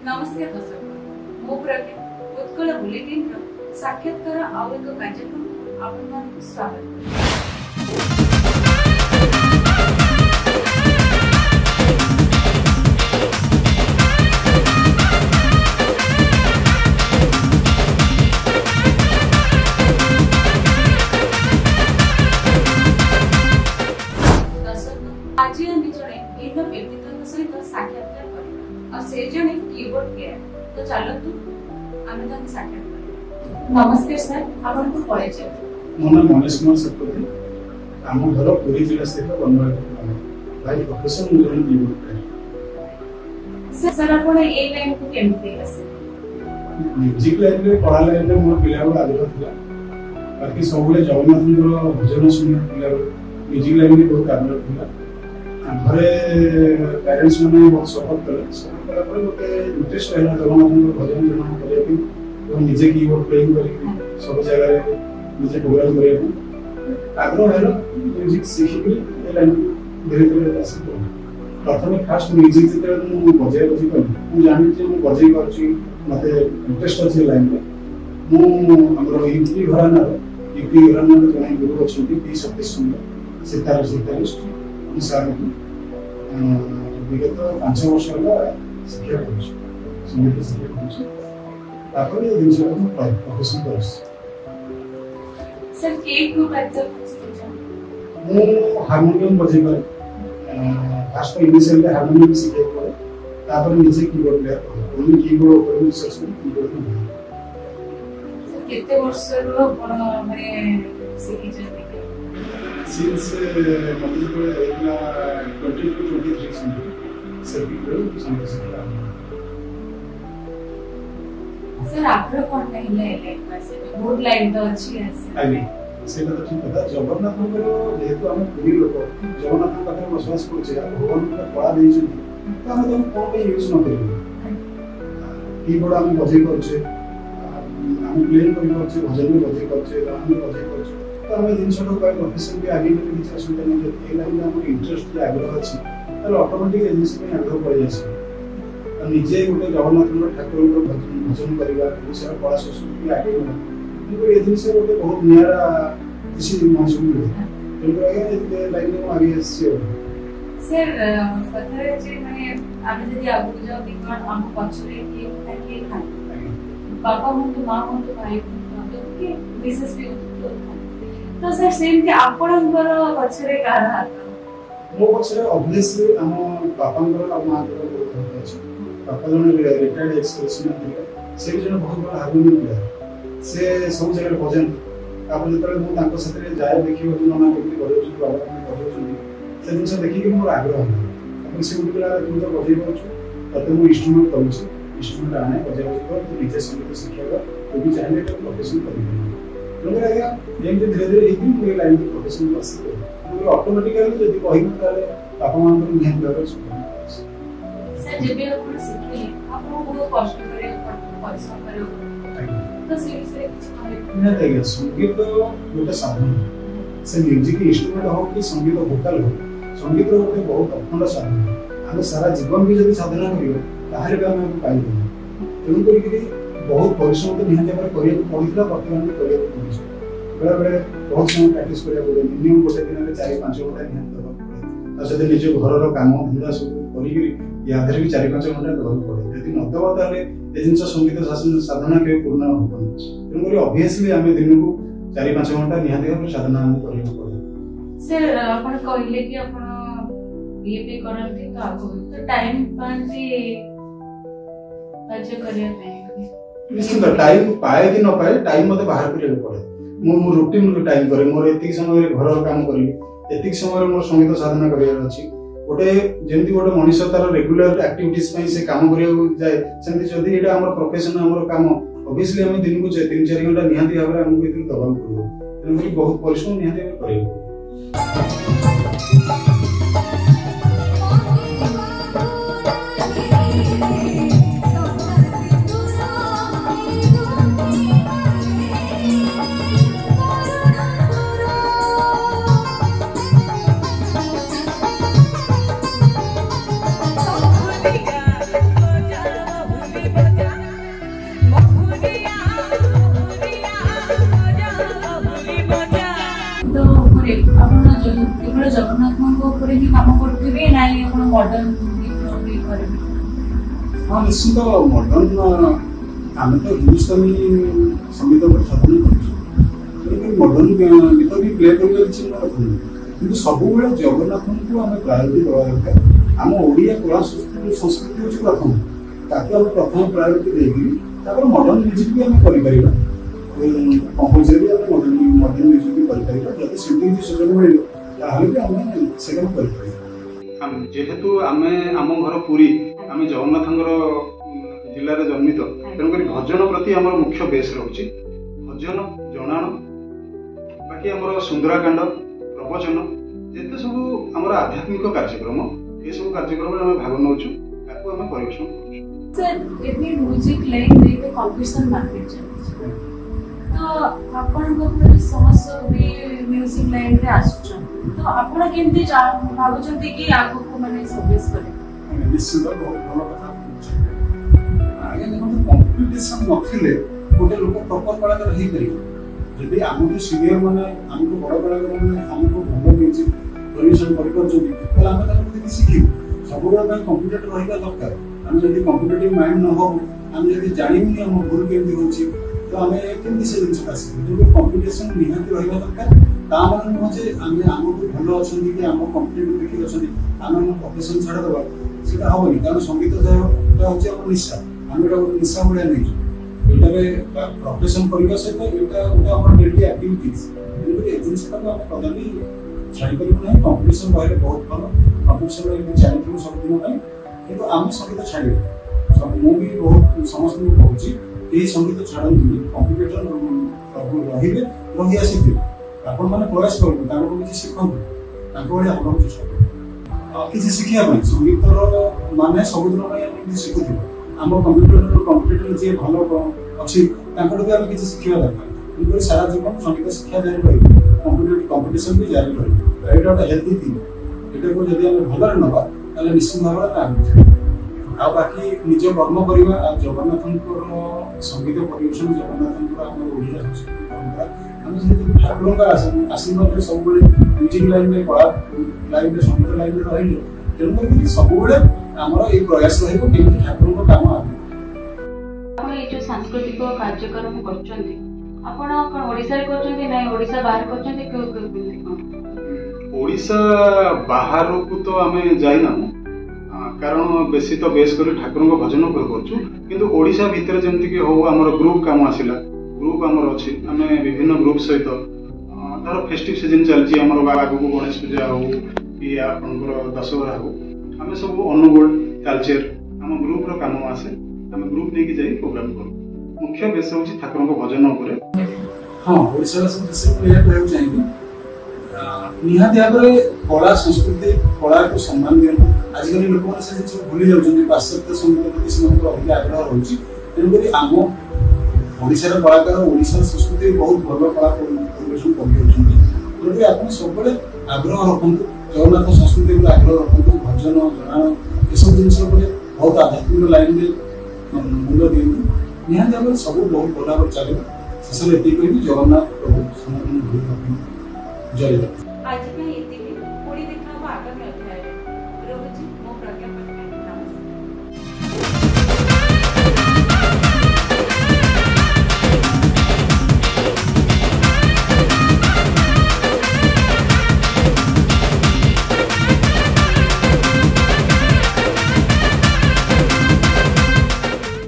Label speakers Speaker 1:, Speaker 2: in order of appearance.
Speaker 1: नमस्कार दर्शक मो प्रज्ञा उत्कल बुलेटिन साक्षात्कार आउ एक कार्यक्रम आपन स्वागत आज आम जड़े भिन्न व्यक्तित्व सहित साक्षात्कार करबा और से जने कीबोर्ड प्लेयर तो चलतु आमे ताके साक्षात्कार नमस्कार सर आपन को परिचय
Speaker 2: मो नाम मनीष कुमार सतपथी आम घर पुरी जिला स्थित बनवाड़ी भाई प्रोफेशन जन कीबोर्ड प्लेयर
Speaker 1: सर आपण ए लाइन को केमते आसे
Speaker 2: म्यूजिक लाइन रे पढ़ा लाइन रे मोर पिला बड़ आग्रह थिला बाकी सबले जगन्नाथ भजन सुनिया पिला म्यूजिक लाइन रे बहुत आग्रह थिला घरे पेरेंट्स मैंने बहुत सपोर्ट कले गोटे इंटरेस्ट है जगन्नाथ भजन जन करने निजे कीबोर्ड प्लेइंग कर सब जगह निजे प्रोग्राम करने आग्रह है म्यूजिक सीखी लाइन धीरे धीरे आस प्रथम फास्ट म्यूजिक जो बजाय बजी कली जानी मुझे बजे कर मत इंटरेस्ट अच्छे लाइन में यूपी घराना जन गुरु अच्छा पी सतीश सुंदर सितार सितारिस्ट सार विगत 5 वर्ष शिक्षा कर संगीत शिक्षा कर जिन प्रोफेशन कर
Speaker 1: सर के ग्रुप एक्टर
Speaker 2: मु हारमोनियम बजे पारे फास्ट इनिशियल हारमोनियम सीखे पारे तापर निजे कीबोर्ड प्लेयर ओनली कीबोर्ड ऊपर रिसर्च कर कीबोर्ड में
Speaker 1: सर कितने वर्ष रो कोन माने सीखि जति
Speaker 2: since मतलब इतना 20 to 23 से भी
Speaker 1: सर आग्रह कोन कहले लाइक से बहुत लाइन तो अच्छी है सर
Speaker 2: आगे सेटा तो ठीक है जगन्नाथ को जेहेतु हम पूरी लोग जगन्नाथ का पाखे विश्वास करछे भगवान का पड़ा देइ छै तो हम तो कोन पे यूज न करियो कीबोर्ड हम बजे करछे हम प्ले करछे भजन में बजे करछे गान में बजे करछे तो हम जिन सब का प्रोफेशन भी आगे में किछ असुविधा नहीं है ए लाइन में हम इंटरेस्ट आग्रह अछि तो ऑटोमेटिक एजेंसी में आग्रह पड़ जाए निजे गोटे जगन्नाथ ठाकुर भजन करवा विषय कला संस्कृति आगे किंतु ये जिन गोटे बहुत निरा किसी महसूस मिले तेणु आगे लाइन में आगे सर
Speaker 1: पथरे जे माने आमे जदी आगु जाओ कि कोन हम पछरे के खाए बाबा हम तो मां हम तो भाई तो के विशेष भी तो सर सेम के आपणकर पछरे कार हाथ
Speaker 2: मो पछरे ऑब्वियसली हम बापांकर और मांकर बहुत अछि बापा जन रिटायर्ड एक्सप्रेशन थे से जन बहुत बड़ा हारमोनियम प्लेयर से सब जगह भजन आप जतरे मु तांको साथे जाय देखियो नना केमि करै छु बाबा केमि करै छु से जिनस देखि के मोर आग्रह है अपन से उठला तुम तो बजे करू तते मु इंस्ट्रूमेंट करू इंस्ट्रूमेंट आने बजे तो निजे संगीत शिखेगा तो भी चाहे तो प्रोफेशन करियो लोग आगे एम धीरे धीरे एक दिन पूरे लाइन प्रोफेशन को आसी तो ऑटोमेटिकली जदी कहि ताले बापा मान को ध्यान देबे
Speaker 1: सर जब भी आप सीखे आपको बहुत कष्ट करे परिश्रम करे तो से
Speaker 2: ना देखिए संगीत गोटे साधन से म्यूजिक इंस्ट्रूमेंट हो कि संगीत वोकल हो संगीत गोटे बहुत अखंड साधन हम सारा जीवन भी जब साधना करियो ताहले भी हम पाइबो तेणु करी बहुत परिश्रम तो निहाते पर करिया पड़ितला वर्तमान में करिया पड़िछ बड़े बड़े बहुत समय प्रैक्टिस करिया पड़े मिनिमम गोटे दिन में 4-5 घंटा निहाते दबा पड़े आ सदे निजे घर रो काम धंदा सब करी या धरे भी 4-5 घंटा दबा पड़े यदि न दबा ताले ए जिंस संगीत साधना के पूर्ण होबन तेणु करी ऑब्वियसली हमें दिन को 4-5 घंटा निहाते पर साधना हम करिया पड़े
Speaker 1: सर अपन कहले कि अपन बीए करंती तो आगो तो टाइम पांती राज्य करिया पे
Speaker 2: निश्चित टाइम पाए कि न पाए टाइम मते बाहर करिया पड़े मो रूटीन रो टाइम करे मोर एति समय रे घर काम करी एति समय रे मोर संगीत साधना करिया अछि गोटे जेंति गोटे मनीष तार रेगुलर एक्टिविटीज पई से काम करिया जाय सेंति जदी एटा हमर प्रोफेशन हमर काम ऑब्वियसली हम दिन को 3-4 घंटा निहाती भाबरे हमको इतन दबाव पड़ो तेनु बहुत परिश्रम निहाती करियो
Speaker 1: मॉडर्न भी करेंगे?
Speaker 2: हाँ निश्चित मॉडर्न आम तो हिंदुस्तानी संगीत पर साधन कर मॉडर्न गीत भी प्ले कर कि सब जगन्नाथ को आम प्रायोरिटी देवा दरकार आम ओडिया कला संस्कृति हूँ प्रथम ताकि आम प्रथम प्रायोरिटी देकर मॉडर्न म्यूजिक भी आम कर कंपोजर भी आम मॉडर्न म्यूजिक भी कर जब शिल्पी सुजोग मिले भी आम से जेहेतु आम आम घर पुरी आम जगन्नाथ जिले में जन्मित तेणुक भजन प्रति आम मुख्य बेस रोचे भजन जनाण बाकी आम सुंदराकांड प्रवचन जिते सब आम आध्यात्मिक कार्यक्रम ये सब कार्यक्रम आम भाग नौ परिवेशन
Speaker 1: म्यूजिक लाइन में कंपटीशन मार्केट चलती तो आपण समस्त भी म्यूजिक लाइन रे आसुछन तो आपण केमती भाबुछंती कि आगो को माने सर्विस करे
Speaker 2: निश्चित बहुत भल कथा आगे देखो कंपटीशन नथिले गोटे लोक प्रॉपर कलाकार हे करियो यदि आमको सीनियर माने आमको बड़ कलाकार माने आमको भल म्यूजिक परिवेशन करि परछथि तो आम ताको किछि सिखियो सबुरा कंप्यूटर रहिबा दरकार आम यदि कंप्यूटर माइंड न हो आम यदि जानिबुनी हम भूल केमती होछि तो आम केमती से जिनिस पास जो कंपटीशन निहाती रहिबा दरकार ता माने न जे आम आमको भल अछंती कि आम कंप्यूटर देखि अछंती आम प्रोफेशन छाड़ दबा सेटा होबनी कारण संगीत जेटा होछि आम निशा आम एटा निशा भलिया नै एटारे प्रोफेशन करिबा सहित एटा हमर डेली एक्टिविटीज ए जिनिसटा आम कदापि छाड़ी परिबो नै कंपटीशन बारे बहुत भल कंपटीशन रे चैलेंज सब दिन नै किंतु आम संगीत छाड़ी सब मु भी बहुत समस्त को कहूची ए संगीत छाड़ंतु कंप्यूटर रहिबे रहि आसीबे आपण माने प्रयास करबो ताको किछि सिखंतु ताको बळे आपण चेष्टा करबो किछि सिखिया पय संगीतर माने सबुदिन पय हम किछि सिखुथि हम कंप्यूटर जे भलो अछि ताको भी हम किछि सिखिया दरकार किंतु सारा जीवन संगीत शिक्षा जारी रहिबो कंप्यूटर कंपटीशन भी जारी रहिबो एटा हेल्दी थिंग एटा को जदि हम भलरे नबा ताले निश्चित भाबरे आगु आ बाकी निज कर्म करवा आ जगन्नाथ संगीत परिवेशन जगन्नाथ आम ओडिया संस्कृति परंपरा आम ठाकुर का आशीर्वाद सब म्यूजिक लाइन में कला लाइन में संगीत लाइन में रही तेणुक सब आमर ये प्रयास रही ठाकुर काम आगे
Speaker 1: जो सांस्कृतिक कार्यक्रम करछन्ती आपण कोन ओडिसा रे करछन्ती नै ओडिसा बाहर करछन्ती
Speaker 2: ओडिसा बाहर को तो आमे जाइना कारण बेसी तो बेस कर ठाकुर भजन करूँ किंतु ओडिशा भितर जमती कि हो आमर ग्रुप काम आसला ग्रुप आमर अच्छी आम विभिन्न ग्रुप सहित धर फेस्टिव सीजन चलती आम आगू गणेश पूजा हो कि आपंकर दशहरा हो आम सब अनुगुल तालचेर आम ग्रुप काम आसे आम ग्रुप नहीं जाई प्रोग्राम करूँ मुख्य बेस हूँ ठाकुर भजन उपरे हाँ ओडिशा चाहिए निहाती भाव कला संस्कृति कला को सम्मान दिखाँ आजिकल लोक मैंने से भूली जाऊँ पाश्चात्य संगीत प्रति से अधिक आग्रह रोचे तेणुक आम ओडिशार कलाकार ओडिशार संस्कृति बहुत भल कला परिवेशन कर आप सब आग्रह रखु जगन्नाथ संस्कृति आग्रह रखु भजन जनाण ये सब जिन बहुत आध्यात्मिक लाइन में मुंड दिखाँ निहाती भाव सब बहुत भल भाव चलो शेष ये कहूँ जगन्नाथ प्रभु सनातन जय जगन्नाथ।